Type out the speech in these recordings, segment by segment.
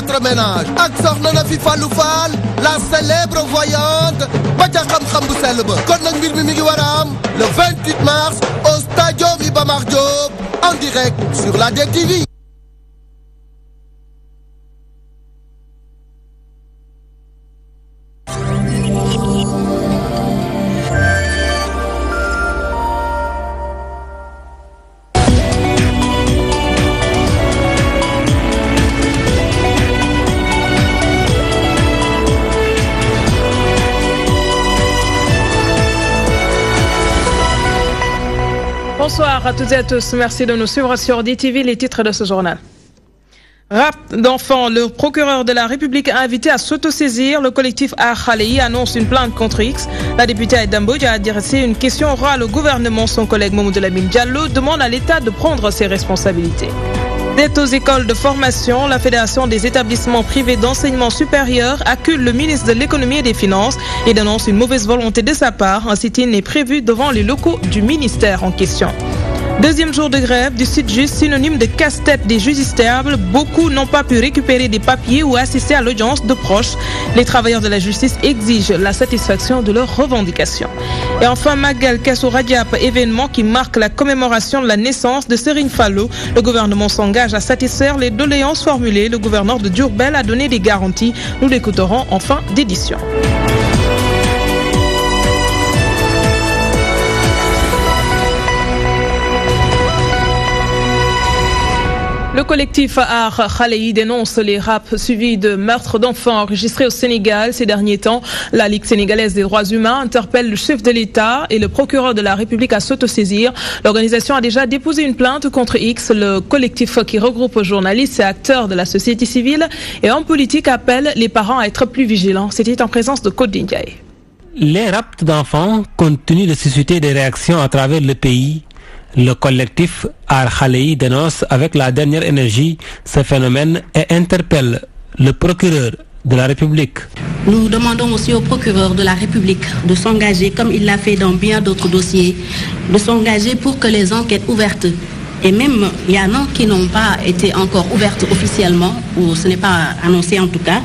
votre ménage. Ak soxna na fi Fallou Fall, la célèbre voyante, ba ca xam-xam bu sell ba. Kon nag mbir mi ngi war a am le 28 mars au Stadium Iba Mar Diop, en direct sur la DTV. Bonsoir à toutes et à tous. Merci de nous suivre sur DTV. Les titres de ce journal. Rapt d'enfants, le procureur de la République a invité à s'autosaisir. Le collectif Ar-Khalei annonce une plainte contre X. La députée Aïda Mbodj a adressé une question orale au gouvernement. Son collègue Mamadou Lamine Diallo demande à l'État de prendre ses responsabilités. Dette aux écoles de formation, la Fédération des établissements privés d'enseignement supérieur accule le ministre de l'économie et des finances et dénonce une mauvaise volonté de sa part. Un sit-in est prévu devant les locaux du ministère en question. Deuxième jour de grève du Sytjust, synonyme de casse-tête des justiciables. Beaucoup n'ont pas pu récupérer des papiers ou assister à l'audience de proches. Les travailleurs de la justice exigent la satisfaction de leurs revendications. Et enfin, Magal Kassou Radiap, événement qui marque la commémoration de la naissance de Serigne Fallou. Le gouvernement s'engage à satisfaire les doléances formulées. Le gouverneur de Diourbel a donné des garanties. Nous l'écouterons en fin d'édition. Le collectif Ar-Khalei dénonce les rapes suivis de meurtres d'enfants enregistrés au Sénégal ces derniers temps. La Ligue sénégalaise des droits humains interpelle le chef de l'État et le procureur de la République à s'autosaisir. L'organisation a déjà déposé une plainte contre X. Le collectif qui regroupe journalistes et acteurs de la société civile et hommes politiques appelle les parents à être plus vigilants. C'était en présence de Code Ndiaye. Les rapes d'enfants continuent de susciter des réactions à travers le pays. Le collectif Ar-Khalei dénonce avec la dernière énergie ce phénomène et interpelle le procureur de la République. Nous demandons aussi au procureur de la République de s'engager, comme il l'a fait dans bien d'autres dossiers, de s'engager pour que les enquêtes ouvertes, et même il y en a qui n'ont pas été encore ouvertes officiellement, ou ce n'est pas annoncé en tout cas,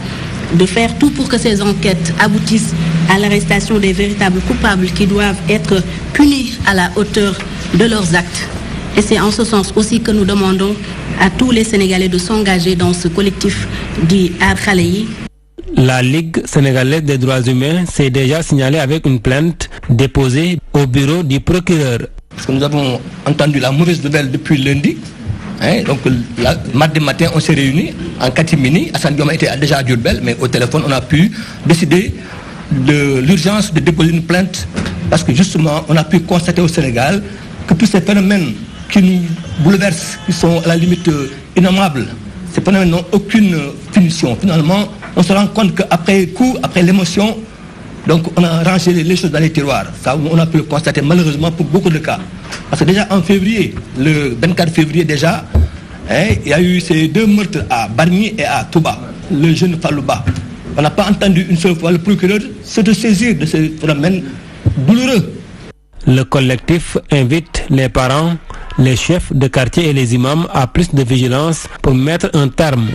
de faire tout pour que ces enquêtes aboutissent à l'arrestation des véritables coupables qui doivent être punis à la hauteur de leurs actes. Et c'est en ce sens aussi que nous demandons à tous les Sénégalais de s'engager dans ce collectif dit Ar-Khalei. La Ligue sénégalaise des droits humains s'est déjà signalée avec une plainte déposée au bureau du procureur. Parce que nous avons entendu la mauvaise nouvelle depuis lundi. Donc mardi matin, on s'est réunis en catimini. Assane Dioma était déjà à Diourbel, mais au téléphone, on a pu décider de l'urgence de déposer une plainte parce que justement, on a pu constater au Sénégal que tous ces phénomènes qui nous bouleversent, qui sont à la limite innommables, ces phénomènes n'ont aucune finition. Finalement, on se rend compte qu'après coup, après l'émotion, donc on a rangé les choses dans les tiroirs. Ça, on a pu le constater malheureusement pour beaucoup de cas. Parce que déjà en février, le 24 février déjà, il y a eu ces deux meurtres à Bargny et à Touba, le jeune Fallouba. On n'a pas entendu une seule fois le procureur se saisir de ces phénomènes douloureux. Le collectif invite les parents, les chefs de quartier et les imams à plus de vigilance pour mettre un terme.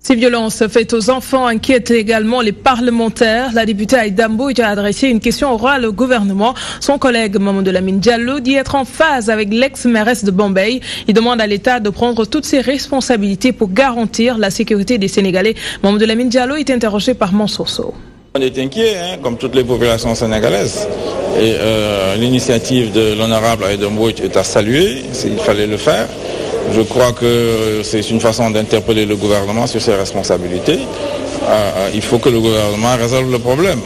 Ces violences faites aux enfants inquiètent également les parlementaires. La députée Aïda Mbodj a adressé une question orale au gouvernement. Son collègue Mamadou Lamine Diallo dit être en phase avec l'ex-mairesse de Bombay. Il demande à l'État de prendre toutes ses responsabilités pour garantir la sécurité des Sénégalais. Mamadou Lamine Diallo est interrogé par Mansour Sow. On est inquiet, comme toutes les populations sénégalaises. Et l'initiative de l'honorable Aïda Mbodj est à saluer, s'il fallait le faire. Je crois que c'est une façon d'interpeller le gouvernement sur ses responsabilités. Il faut que le gouvernement résolve le problème.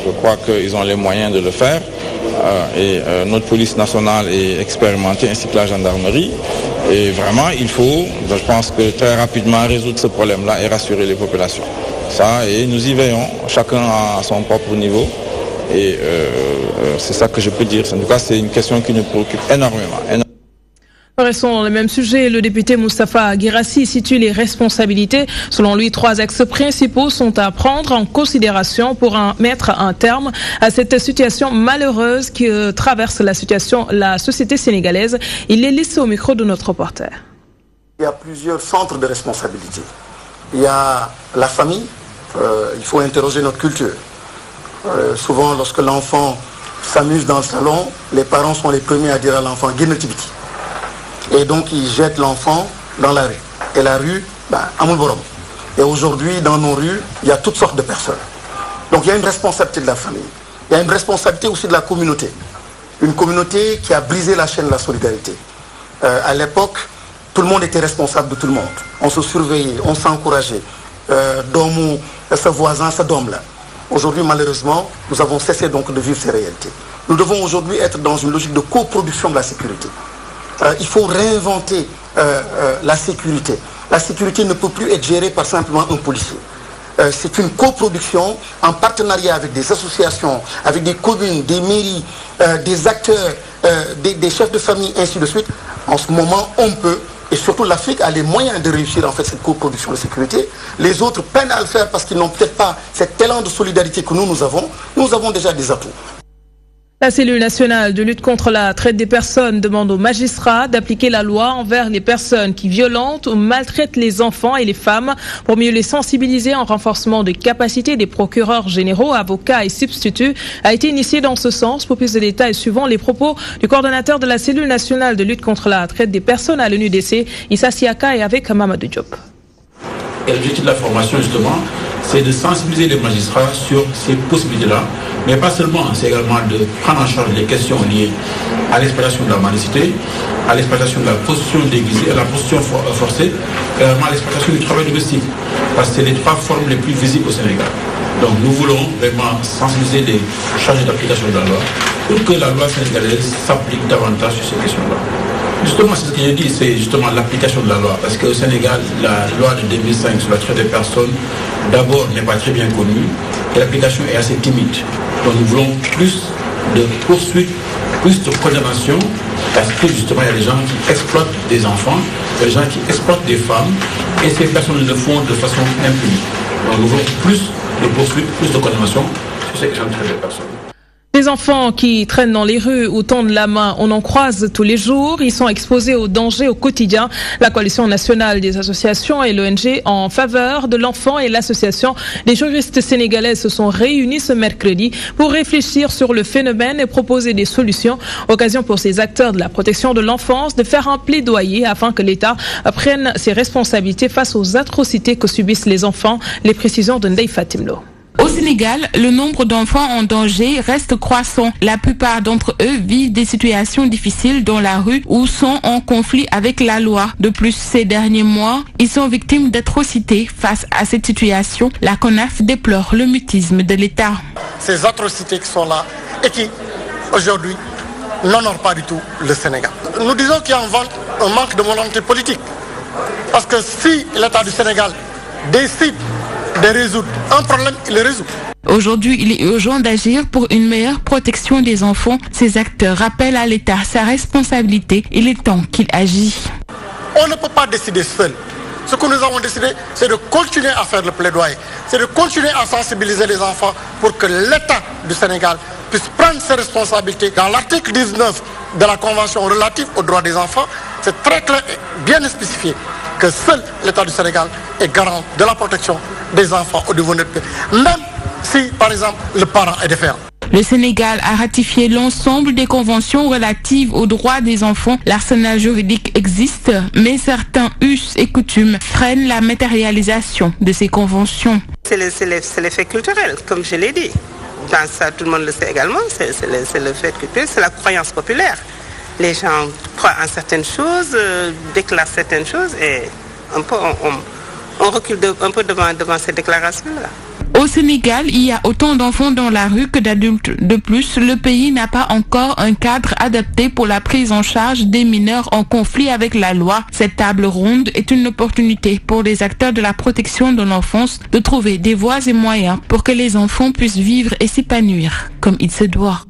Je crois qu'ils ont les moyens de le faire. Et notre police nationale est expérimentée, ainsi que la gendarmerie. Et vraiment, il faut, je pense que très rapidement, résoudre ce problème-là et rassurer les populations. Ça, et nous y veillons, chacun à son propre niveau. Et c'est ça que je peux dire. En tout cas, c'est une question qui nous préoccupe énormément. Restons dans le même sujet. Le député Moustapha Guirassi situe les responsabilités. Selon lui, 3 axes principaux sont à prendre en considération pour mettre un terme à cette situation malheureuse qui traverse la société sénégalaise. Il est laissé au micro de notre reporter. Il y a plusieurs centres de responsabilité. il y a la famille. Il faut interroger notre culture. Souvent, lorsque l'enfant s'amuse dans le salon, les parents sont les premiers à dire à l'enfant « Guinetibiti ». Et donc, ils jettent l'enfant dans la rue. Et la rue, Amoul Borom. Et aujourd'hui, dans nos rues, il y a toutes sortes de personnes. Donc, il y a une responsabilité de la famille. Il y a une responsabilité aussi de la communauté. Une communauté qui a brisé la chaîne de la solidarité. À l'époque, tout le monde était responsable de tout le monde. On se surveillait, on s'encourageait. Domou, ce voisin, ce dôme-là. Aujourd'hui, malheureusement, nous avons cessé donc de vivre ces réalités. Nous devons aujourd'hui être dans une logique de coproduction de la sécurité. Il faut réinventer la sécurité. La sécurité ne peut plus être gérée par simplement un policier. C'est une coproduction en partenariat avec des associations, avec des communes, des mairies, des acteurs, des chefs de famille, ainsi de suite. En ce moment, on peut, et surtout l'Afrique a les moyens de réussir en fait cette coproduction de sécurité. Les autres peinent à le faire parce qu'ils n'ont peut-être pas cet élan de solidarité que nous avons. Nous avons déjà des atouts. La cellule nationale de lutte contre la traite des personnes demande aux magistrats d'appliquer la loi envers les personnes qui violentent ou maltraitent les enfants et les femmes pour mieux les sensibiliser. En renforcement des capacités des procureurs généraux, avocats et substituts a été initié dans ce sens. Pour plus de détails, suivant les propos du coordonnateur de la cellule nationale de lutte contre la traite des personnes à l'ONUDC, Issa Siaka, et avec Mamadou Diop. Et l'objectif de la formation, justement, c'est de sensibiliser les magistrats sur ces possibilités-là, mais pas seulement, c'est également de prendre en charge les questions liées à l'exploitation de la mendicité, à l'exploitation de la prostitution déguisée, à la prostitution forcée, et également à l'exploitation du travail domestique, parce que c'est les trois formes les plus visibles au Sénégal. Donc nous voulons vraiment sensibiliser les chargés d'application de la loi pour que la loi sénégalaise s'applique davantage sur ces questions-là. Justement, c'est ce que j'ai dit, c'est justement l'application de la loi. Parce qu'au Sénégal, la loi de 2005 sur la traite des personnes, d'abord, n'est pas très bien connue et l'application est assez timide. Donc nous voulons plus de poursuites, plus de condamnation, parce que justement, il y a des gens qui exploitent des enfants, il y a des gens qui exploitent des femmes, et ces personnes le font de façon impunie. Donc nous voulons plus de poursuites, plus de condamnation sur ces questions de traite des personnes. Les enfants qui traînent dans les rues ou tendent la main, on en croise tous les jours. Ils sont exposés aux dangers au quotidien. La Coalition nationale des associations et l'ONG en faveur de l'enfant et l'association des juristes sénégalais se sont réunis ce mercredi pour réfléchir sur le phénomène et proposer des solutions. Occasion pour ces acteurs de la protection de l'enfance de faire un plaidoyer afin que l'État prenne ses responsabilités face aux atrocités que subissent les enfants. Les précisions de Ndeye Fatimlo. Au Sénégal, le nombre d'enfants en danger reste croissant. La plupart d'entre eux vivent des situations difficiles dans la rue ou sont en conflit avec la loi. De plus, ces derniers mois, ils sont victimes d'atrocités. Face à cette situation, la CONAF déplore le mutisme de l'État. Ces atrocités qui sont là et qui, aujourd'hui, n'honorent pas du tout le Sénégal. Nous disons qu'il y a un manque de volonté politique. Parce que si l'État du Sénégal décide de résoudre un problème, il le résout. Aujourd'hui, il est urgent d'agir pour une meilleure protection des enfants. Ces acteurs rappellent à l'État sa responsabilité. Il est temps qu'il agisse. On ne peut pas décider seul. Ce que nous avons décidé, c'est de continuer à faire le plaidoyer. C'est de continuer à sensibiliser les enfants pour que l'État du Sénégal puisse prendre ses responsabilités. Dans l'article 19 de la Convention relative aux droits des enfants, c'est très clair et bien spécifié que seul l'État du Sénégal est garant de la protection des enfants au niveau de notre pays, même si, par exemple, le parent est défaillant. Le Sénégal a ratifié l'ensemble des conventions relatives aux droits des enfants. L'arsenal juridique existe, mais certains us et coutumes freinent la matérialisation de ces conventions. C'est l'effet culturel, comme je l'ai dit. Ça, tout le monde le sait également, c'est le fait culturel, c'est la croyance populaire. Les gens croient en certaines choses, déclarent certaines choses et on recule un peu devant ces déclarations-là. Au Sénégal, il y a autant d'enfants dans la rue que d'adultes. De plus, le pays n'a pas encore un cadre adapté pour la prise en charge des mineurs en conflit avec la loi. Cette table ronde est une opportunité pour les acteurs de la protection de l'enfance de trouver des voies et moyens pour que les enfants puissent vivre et s'épanouir comme il se doit.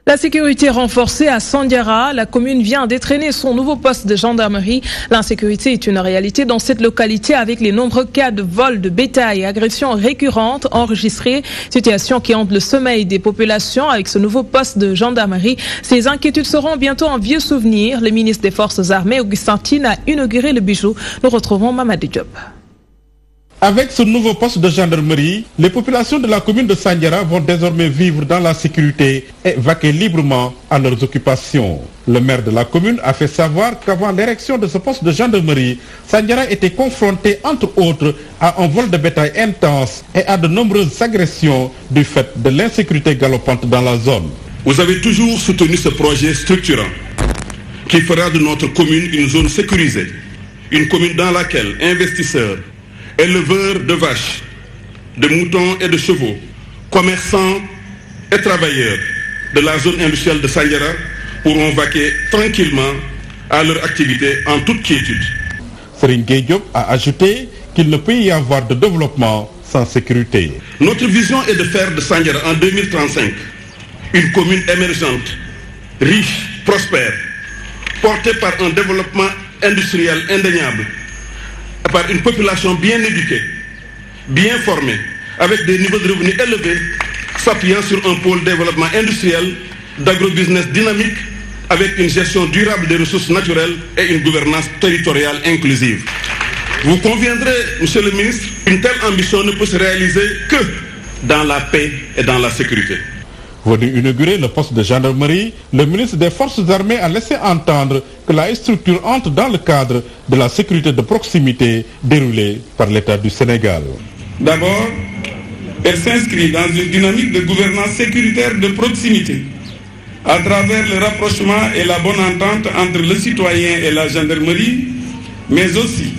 La sécurité renforcée à Sandiara, la commune vient d'étraîner son nouveau poste de gendarmerie. L'insécurité est une réalité dans cette localité avec les nombreux cas de vol de bétail et agressions récurrentes enregistrées. Situation qui hante le sommeil des populations avec ce nouveau poste de gendarmerie. Ces inquiétudes seront bientôt un vieux souvenir. Le ministre des Forces armées, Augustin Tine, a inauguré le bijou. Nous retrouvons Mamadou Diop. Avec ce nouveau poste de gendarmerie, les populations de la commune de Sandiara vont désormais vivre dans la sécurité et vaquer librement à leurs occupations. Le maire de la commune a fait savoir qu'avant l'érection de ce poste de gendarmerie, Sandiara était confronté entre autres à un vol de bétail intense et à de nombreuses agressions du fait de l'insécurité galopante dans la zone. Vous avez toujours soutenu ce projet structurant qui fera de notre commune une zone sécurisée, une commune dans laquelle investisseurs, éleveurs de vaches, de moutons et de chevaux, commerçants et travailleurs de la zone industrielle de Sandiara pourront vaquer tranquillement à leur activité en toute quiétude. Serigne Gueye Diop a ajouté qu'il ne peut y avoir de développement sans sécurité. Notre vision est de faire de Sandiara en 2035 une commune émergente, riche, prospère, portée par un développement industriel indéniable, par une population bien éduquée, bien formée, avec des niveaux de revenus élevés, s'appuyant sur un pôle de développement industriel, d'agrobusiness dynamique, avec une gestion durable des ressources naturelles et une gouvernance territoriale inclusive. Vous conviendrez, Monsieur le ministre, une telle ambition ne peut se réaliser que dans la paix et dans la sécurité. Venu inaugurer le poste de gendarmerie, le ministre des Forces armées a laissé entendre que la structure entre dans le cadre de la sécurité de proximité déroulée par l'État du Sénégal. D'abord, elle s'inscrit dans une dynamique de gouvernance sécuritaire de proximité, à travers le rapprochement et la bonne entente entre le citoyen et la gendarmerie, mais aussi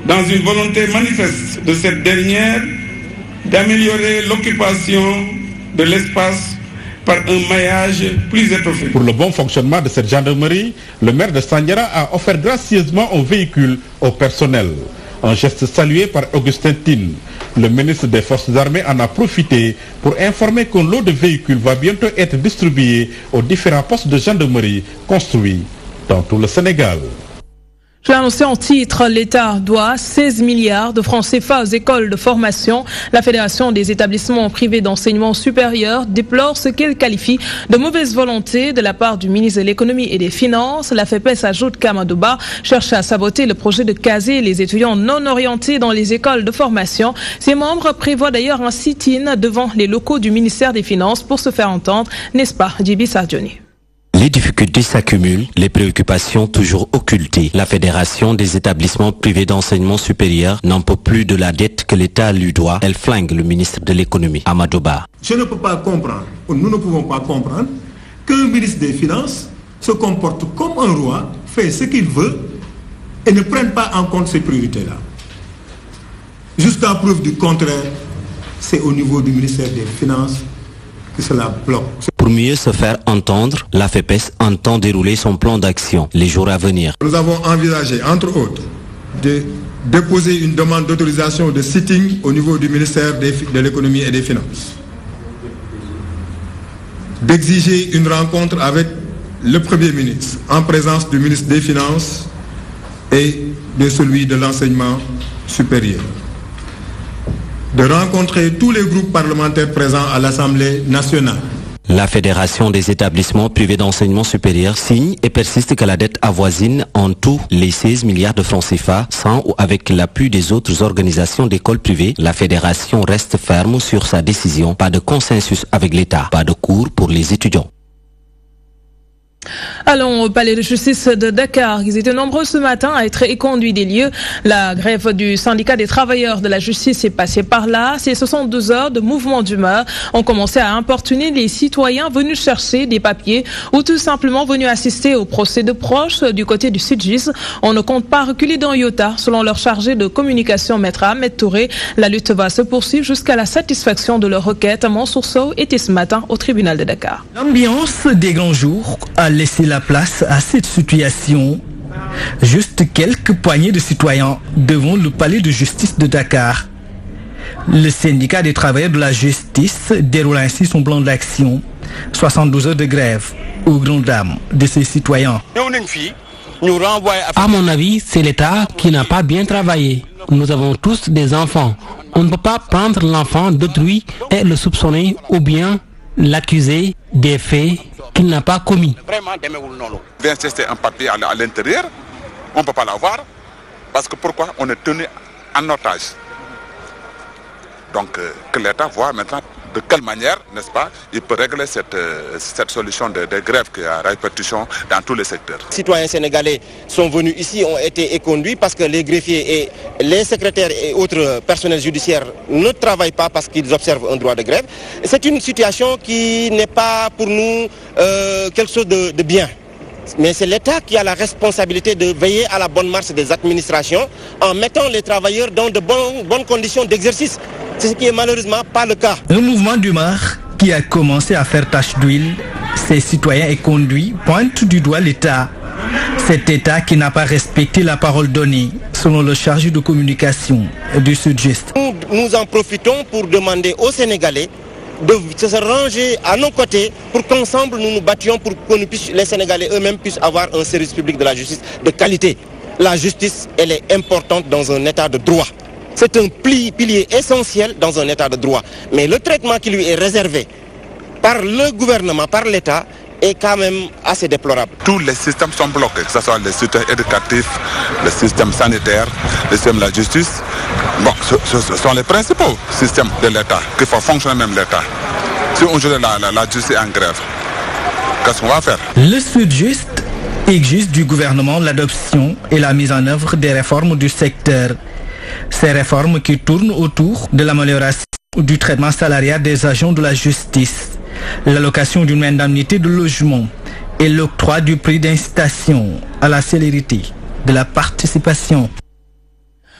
dans une volonté manifeste de cette dernière d'améliorer l'occupation de l'espace par un maillage plus étoffé. Pour le bon fonctionnement de cette gendarmerie, le maire de Sandiara a offert gracieusement un véhicule au personnel. Un geste salué par Augustin Tine. Le ministre des Forces armées en a profité pour informer qu'un lot de véhicules va bientôt être distribué aux différents postes de gendarmerie construits dans tout le Sénégal. Je l'ai annoncé en titre, l'État doit 16 milliards de francs CFA aux écoles de formation. La Fédération des établissements privés d'enseignement supérieur déplore ce qu'elle qualifie de mauvaise volonté de la part du ministre de l'économie et des finances. La FEPES ajoute qu'Amadouba cherche à saboter le projet de caser les étudiants non orientés dans les écoles de formation. Ses membres prévoient d'ailleurs un sit-in devant les locaux du ministère des Finances pour se faire entendre, n'est-ce pas, Djibi Sardioni? Les difficultés s'accumulent, les préoccupations toujours occultées. La Fédération des établissements privés d'enseignement supérieur n'en peut plus de la dette que l'État lui doit. Elle flingue le ministre de l'économie, Amadouba. Je ne peux pas comprendre, ou nous ne pouvons pas comprendre, qu'un ministre des Finances se comporte comme un roi, fait ce qu'il veut et ne prenne pas en compte ces priorités-là. Jusqu'à preuve du contraire, c'est au niveau du ministère des Finances que cela bloque. Pour mieux se faire entendre, la FEPES entend dérouler son plan d'action les jours à venir. Nous avons envisagé, entre autres, de déposer une demande d'autorisation de sitting au niveau du ministère de l'économie et des finances, d'exiger une rencontre avec le Premier ministre en présence du ministre des Finances et de celui de l'enseignement supérieur, de rencontrer tous les groupes parlementaires présents à l'Assemblée nationale. La Fédération des établissements privés d'enseignement supérieur signe et persiste que la dette avoisine en tout les 16 milliards de francs CFA, sans ou avec l'appui des autres organisations d'écoles privées. La Fédération reste ferme sur sa décision. Pas de consensus avec l'État, pas de cours pour les étudiants. Allons au palais de justice de Dakar. Ils étaient nombreux ce matin à être éconduits des lieux. La grève du syndicat des travailleurs de la justice est passée par là. Ces 62 heures de mouvement d'humeur ont commencé à importuner les citoyens venus chercher des papiers ou tout simplement venus assister au procès de proches du côté du Sud-Gis. On ne compte pas reculer dans Iota. Selon leur chargé de communication, Maître Ahmed Touré, la lutte va se poursuivre jusqu'à la satisfaction de leur requête. Mansour Sow était ce matin au tribunal de Dakar. L'ambiance des grands jours a laissé la place à cette situation. Juste quelques poignées de citoyens devant le palais de justice de Dakar. Le syndicat des travailleurs de la justice déroule ainsi son plan d'action. 72 heures de grève aux grandes dames de ces citoyens. À mon avis, c'est l'État qui n'a pas bien travaillé. Nous avons tous des enfants. On ne peut pas prendre l'enfant d'autrui et le soupçonner ou bien l'accuser des faits qu'il n'a pas commis. Vient tester un papier à l'intérieur, on ne peut pas l'avoir, parce que pourquoi on est tenu en otage. donc que l'État voit maintenant de quelle manière, n'est-ce pas, il peut régler cette solution de grève qui a répercussion dans tous les secteurs. Les citoyens sénégalais sont venus ici, ont été éconduits parce que les greffiers et les secrétaires et autres personnels judiciaires ne travaillent pas parce qu'ils observent un droit de grève. C'est une situation qui n'est pas pour nous quelque chose de bien. Mais c'est l'État qui a la responsabilité de veiller à la bonne marche des administrations en mettant les travailleurs dans de bonnes conditions d'exercice. C'est ce qui est malheureusement pas le cas. Un mouvement d'humeur qui a commencé à faire tache d'huile. Ces citoyens et conduits pointent du doigt l'État. Cet État qui n'a pas respecté la parole donnée, selon le chargé de communication du Sud-Est. Nous en profitons pour demander aux Sénégalais de se ranger à nos côtés pour qu'ensemble nous nous battions pour que les Sénégalais eux-mêmes puissent avoir un service public de la justice de qualité. La justice, elle est importante dans un état de droit. C'est un pilier essentiel dans un état de droit. Mais le traitement qui lui est réservé par le gouvernement, par l'État, est quand même assez déplorable. Tous les systèmes sont bloqués, que ce soit les systèmes éducatifs, le système sanitaire, le système de la justice. Bon, ce sont les principaux systèmes de l'État, qui font fonctionner même l'État. Si aujourd'hui la justice est en grève, qu'est-ce qu'on va faire? Le Sud-Just exige du gouvernement l'adoption et la mise en œuvre des réformes du secteur. Ces réformes qui tournent autour de l'amélioration du traitement salarial des agents de la justice, l'allocation d'une indemnité de logement et l'octroi du prix d'incitation à la célérité de la participation.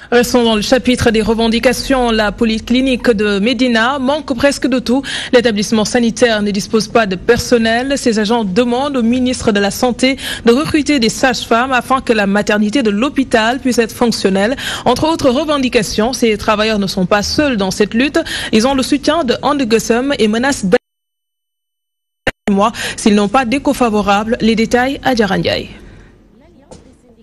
Restons dans le chapitre des revendications. La polyclinique de Médina manque presque de tout. L'établissement sanitaire ne dispose pas de personnel. Ses agents demandent au ministre de la Santé de recruter des sages-femmes afin que la maternité de l'hôpital puisse être fonctionnelle. Entre autres revendications, ces travailleurs ne sont pas seuls dans cette lutte. Ils ont le soutien de Andegesem et menacent mois s'ils n'ont pas d'écho favorable. Les détails à Djarandiaï.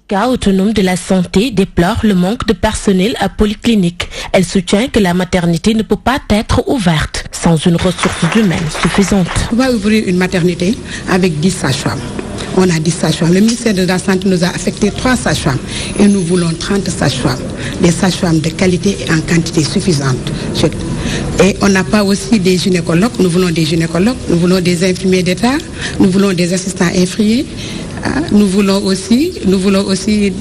Cas autonome de la santé déplore le manque de personnel à polyclinique. Elle soutient que la maternité ne peut pas être ouverte sans une ressource humaine suffisante. On va ouvrir une maternité avec 10 sages-femmes. On a 10 sages-femmes. Le ministère de la Santé nous a affecté 3 sages-femmes et nous voulons 30 sages-femmes. Des sages-femmes de qualité et en quantité suffisante. Et on n'a pas aussi des gynécologues. Nous voulons des gynécologues, nous voulons des infirmiers d'État, nous voulons des assistants infirmiers. Nous voulons aussi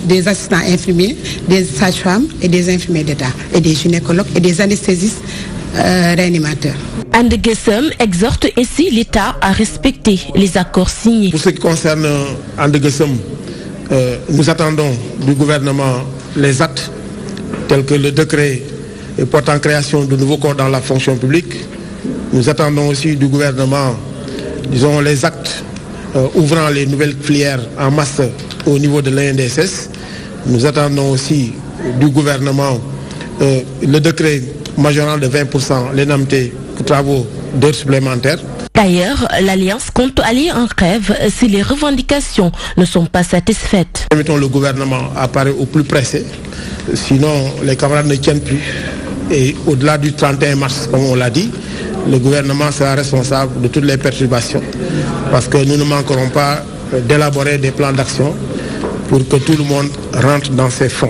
des assistants infirmiers, des sages-femmes et des infirmiers d'État, et des gynécologues et des anesthésistes réanimateurs. Andegesem exhorte ainsi l'État à respecter les accords signés. Pour ce qui concerne Andegesem, nous attendons du gouvernement les actes tels que le décret portant création de nouveaux corps dans la fonction publique. Nous attendons aussi du gouvernement, disons, les actes ouvrant les nouvelles filières en masse au niveau de l'INDSS. Nous attendons aussi du gouvernement le décret majorant de 20% l'indemnité pour travaux d'heures supplémentaires. D'ailleurs, l'Alliance compte aller en grève si les revendications ne sont pas satisfaites. Mettons le gouvernement apparaît au plus pressé, sinon les camarades ne tiennent plus. Et au-delà du 31 mars, comme on l'a dit, le gouvernement sera responsable de toutes les perturbations parce que nous ne manquerons pas d'élaborer des plans d'action pour que tout le monde rentre dans ses fonds.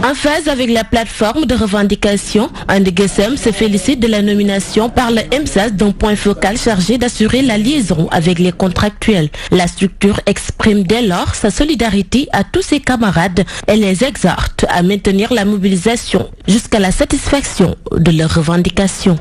En phase avec la plateforme de revendication, Andegesem se félicite de la nomination par le MSAS d'un point focal chargé d'assurer la liaison avec les contractuels. La structure exprime dès lors sa solidarité à tous ses camarades et les exhorte à maintenir la mobilisation jusqu'à la satisfaction de leurs revendications.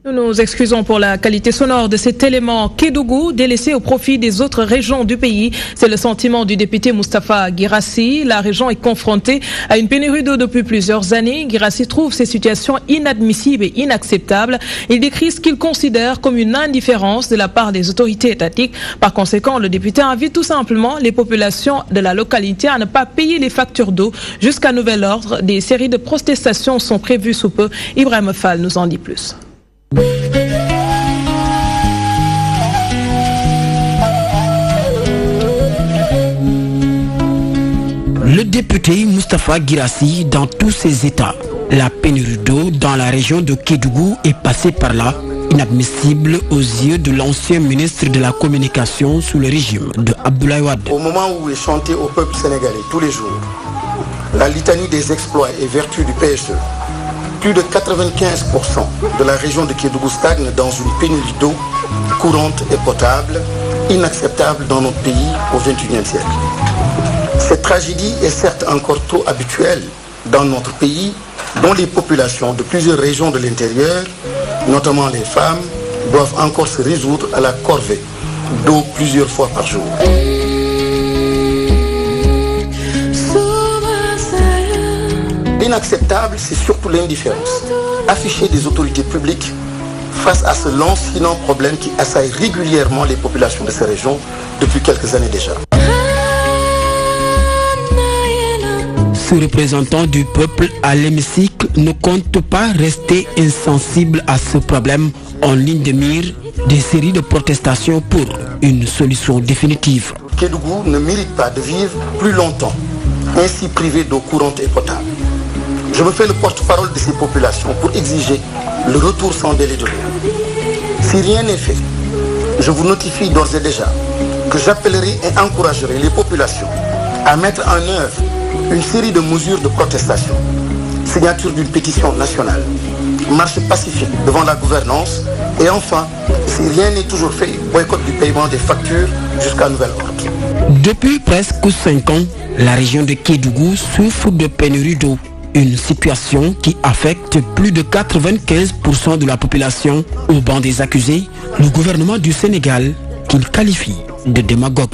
Nous nous excusons pour la qualité sonore de cet élément Kédougou délaissé au profit des autres régions du pays. C'est le sentiment du député Moustapha Guirassi. La région est confrontée à une pénurie d'eau depuis plusieurs années. Guirassi trouve ces situations inadmissibles et inacceptables. Il décrit ce qu'il considère comme une indifférence de la part des autorités étatiques. Par conséquent, le député invite tout simplement les populations de la localité à ne pas payer les factures d'eau jusqu'à nouvel ordre. Des séries de protestations sont prévues sous peu. Ibrahim Fall nous en dit plus. Le député Moustapha Guirassi dans tous ses états. La pénurie d'eau dans la région de Kédougou est passée par là, inadmissible aux yeux de l'ancien ministre de la Communication sous le régime de Abdoulaye Wade. Au moment où est chanté au peuple sénégalais tous les jours la litanie des exploits et vertus du PSE, plus de 95% de la région de Kédougou stagne dans une pénurie d'eau courante et potable, inacceptable dans notre pays au XXIe siècle. Cette tragédie est certes encore trop habituelle dans notre pays, dont les populations de plusieurs régions de l'intérieur, notamment les femmes, doivent encore se résoudre à la corvée d'eau plusieurs fois par jour. L'inacceptable, c'est surtout l'indifférence affichée des autorités publiques face à ce lancinant problème qui assaille régulièrement les populations de ces régions depuis quelques années déjà. Ce représentant du peuple à l'hémicycle ne compte pas rester insensible à ce problème en ligne de mire des séries de protestations pour une solution définitive. Kédougou ne mérite pas de vivre plus longtemps ainsi privé d'eau courante et potable. Je me fais le porte-parole de ces populations pour exiger le retour sans délai de l'eau. Si rien n'est fait, je vous notifie d'ores et déjà que j'appellerai et encouragerai les populations à mettre en œuvre une série de mesures de protestation, signature d'une pétition nationale, marche pacifique devant la gouvernance et enfin, si rien n'est toujours fait, boycott du paiement des factures jusqu'à nouvel ordre. Depuis presque 5 ans, la région de Kédougou souffre de pénurie d'eau. Une situation qui affecte plus de 95% de la population. Au banc des accusés, le gouvernement du Sénégal qu'il qualifie de démagogue.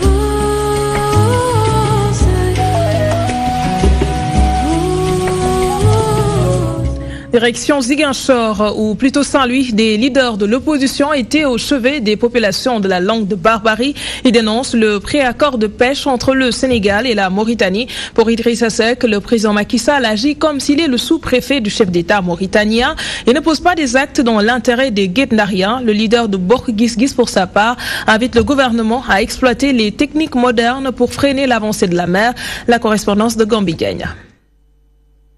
Direction Ziguinchor, ou plutôt Saint-Louis, des leaders de l'opposition étaient au chevet des populations de la langue de Barbarie. Ils dénoncent le préaccord de pêche entre le Sénégal et la Mauritanie. Pour Idrissa Seck, le président Macky Sall agit comme s'il est le sous-préfet du chef d'État mauritanien et ne pose pas des actes dans l'intérêt des Guet-Ndariens. Le leader de Bokk Gis Gis, pour sa part, invite le gouvernement à exploiter les techniques modernes pour freiner l'avancée de la mer. La correspondance de Gambi Diagne.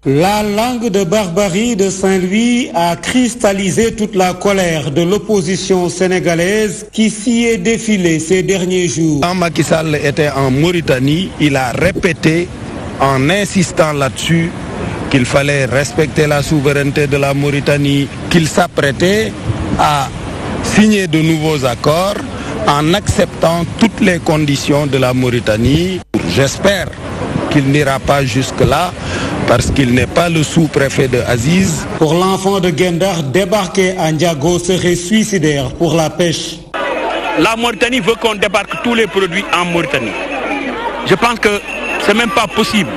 La langue de Barbarie de Saint-Louis a cristallisé toute la colère de l'opposition sénégalaise qui s'y est défilée ces derniers jours. Quand Macky Sall était en Mauritanie, il a répété en insistant là-dessus qu'il fallait respecter la souveraineté de la Mauritanie, qu'il s'apprêtait à signer de nouveaux accords en acceptant toutes les conditions de la Mauritanie. J'espère qu'il n'ira pas jusque-là parce qu'il n'est pas le sous-préfet de Aziz. Pour l'enfant de Gendar, débarquer à Ndiago serait suicidaire pour la pêche. La Mauritanie veut qu'on débarque tous les produits en Mauritanie. Je pense que ce n'est même pas possible,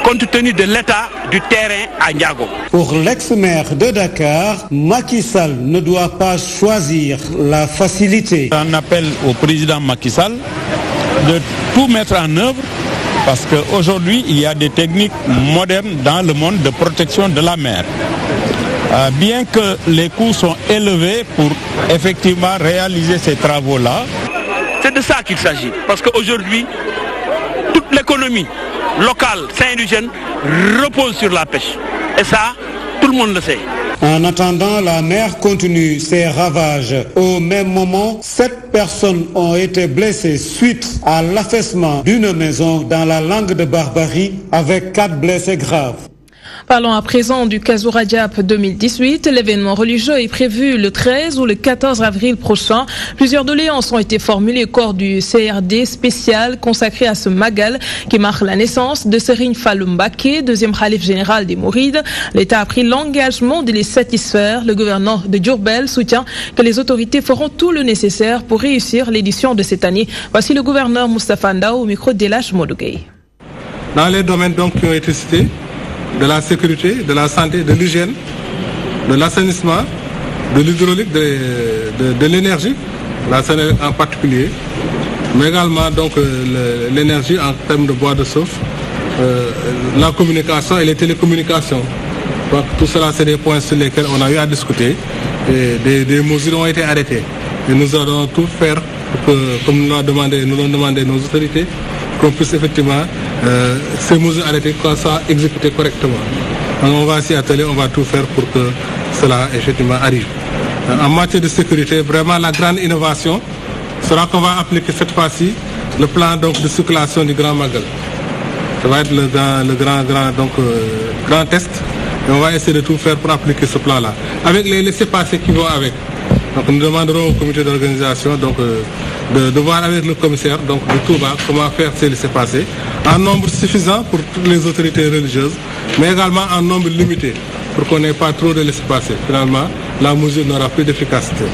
compte tenu de l'état du terrain à Ndiago. Pour l'ex-maire de Dakar, Macky Sall ne doit pas choisir la facilité. Un appel au président Macky Sall de tout mettre en œuvre parce qu'aujourd'hui, il y a des techniques modernes dans le monde de protection de la mer. Bien que les coûts sont élevés pour effectivement réaliser ces travaux-là. C'est de ça qu'il s'agit. Parce qu'aujourd'hui, toute l'économie locale saint-louisienne repose sur la pêche. Et ça, tout le monde le sait. En attendant, la mer continue ses ravages. Au même moment, 7 personnes ont été blessées suite à l'affaissement d'une maison dans la langue de Barbarie avec 4 blessés graves. Parlons à présent du Kazu Rajab 2018. L'événement religieux est prévu le 13 ou le 14 avril prochain. Plusieurs doléances ont été formulées au cours du CRD spécial consacré à ce Magal qui marque la naissance de Serigne Fallou Mbacké, deuxième khalife général des Mourides. L'État a pris l'engagement de les satisfaire. Le gouverneur de Diourbel soutient que les autorités feront tout le nécessaire pour réussir l'édition de cette année. Voici le gouverneur Moustapha Ndao au micro d'Elash Modougay. Dans les domaines donc qui ont été cités, de la sécurité, de la santé, de l'hygiène, de l'assainissement, de l'hydraulique, de l'énergie, la Sénélec en particulier, mais également donc l'énergie en termes de bois de chauffe, la communication et les télécommunications. Donc tout cela, c'est des points sur lesquels on a eu à discuter et des mesures ont été arrêtées. Et nous allons tout faire pour que, comme nous l'ont demandé nos autorités, qu'on puisse effectivement ces mesures arrêtées soient exécutées correctement. On va s'y atteler, on va tout faire pour que cela effectivement arrive. En matière de sécurité, vraiment la grande innovation sera qu'on va appliquer cette fois-ci le plan donc, de circulation du Grand Magal. Ça va être le grand test. Et on va essayer de tout faire pour appliquer ce plan-là. Avec les laissez-passer qui vont avec. Donc nous demanderons au comité d'organisation de voir avec le commissaire de Touba comment faire ces laissez-passer en nombre suffisant pour toutes les autorités religieuses, mais également en nombre limité pour qu'on n'ait pas trop de laissez-passer. Finalement, la mesure n'aura plus d'efficacité.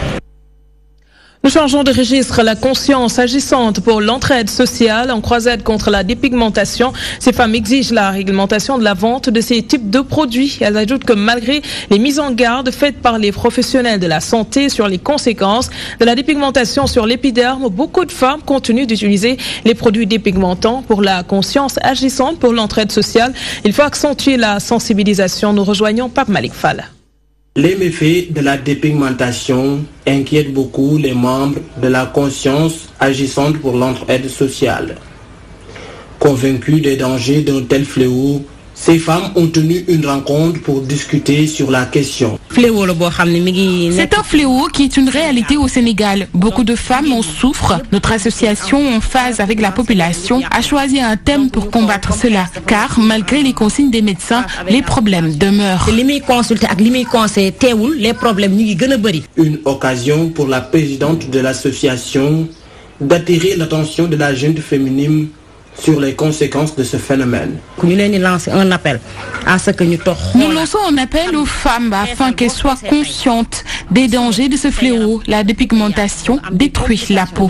Nous changeons de registre. La conscience agissante pour l'entraide sociale en croisade contre la dépigmentation. Ces femmes exigent la réglementation de la vente de ces types de produits. Elles ajoutent que malgré les mises en garde faites par les professionnels de la santé sur les conséquences de la dépigmentation sur l'épiderme, beaucoup de femmes continuent d'utiliser les produits dépigmentants. Pour la conscience agissante pour l'entraide sociale, il faut accentuer la sensibilisation. Nous rejoignons Pape Malik Fall. Les méfaits de la dépigmentation inquiètent beaucoup les membres de la conscience agissante pour l'entraide sociale. Convaincus des dangers d'un tel fléau, ces femmes ont tenu une rencontre pour discuter sur la question. C'est un fléau qui est une réalité au Sénégal. Beaucoup de femmes en souffrent. Notre association, en phase avec la population, a choisi un thème pour combattre cela. Car, malgré les consignes des médecins, les problèmes demeurent. Une occasion pour la présidente de l'association d'attirer l'attention de la jeune féminine sur les conséquences de ce phénomène. Nous lançons un appel aux femmes afin qu'elles soient conscientes des dangers de ce fléau. La dépigmentation détruit la peau.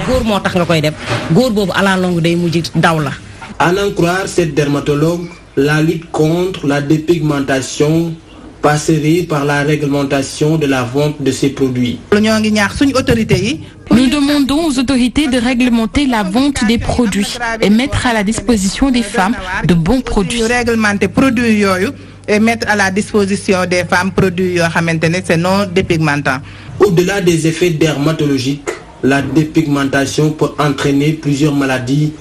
À n'en croire cette dermatologue, la lutte contre la dépigmentation passerait par la réglementation de la vente de ces produits. Nous demandons aux autorités de réglementer la vente des produits et mettre à la disposition des femmes de bons produits. Et mettre à la disposition des femmes produits non dépigmentants. Au-delà des effets dermatologiques, la dépigmentation peut entraîner plusieurs maladies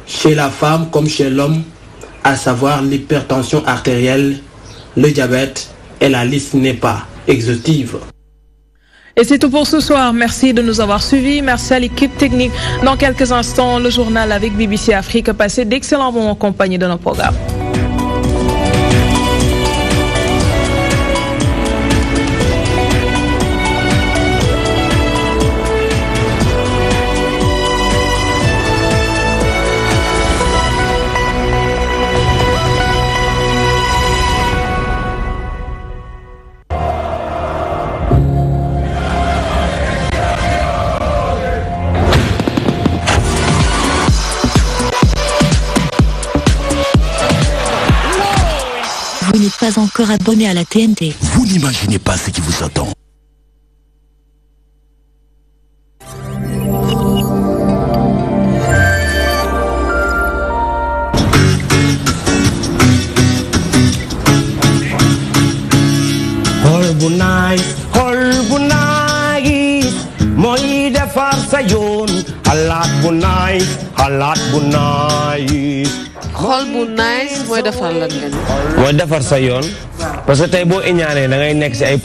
chez la femme comme chez l'homme, à savoir l'hypertension artérielle, le diabète, et la liste n'est pas exhaustive. Et c'est tout pour ce soir. Merci de nous avoir suivis. Merci à l'équipe technique. Dans quelques instants, le journal avec BBC Afrique. Passez d'excellents moments en compagnie de nos programmes. Vous n'êtes pas encore abonné à la TNT. Vous n'imaginez pas ce qui vous attend. Moi defar sa yoon halat bu nice xol bu nice mooy defar lan ngeen mooy defar sa yoon parce que tey boo iñaanee da ngay nekk si ay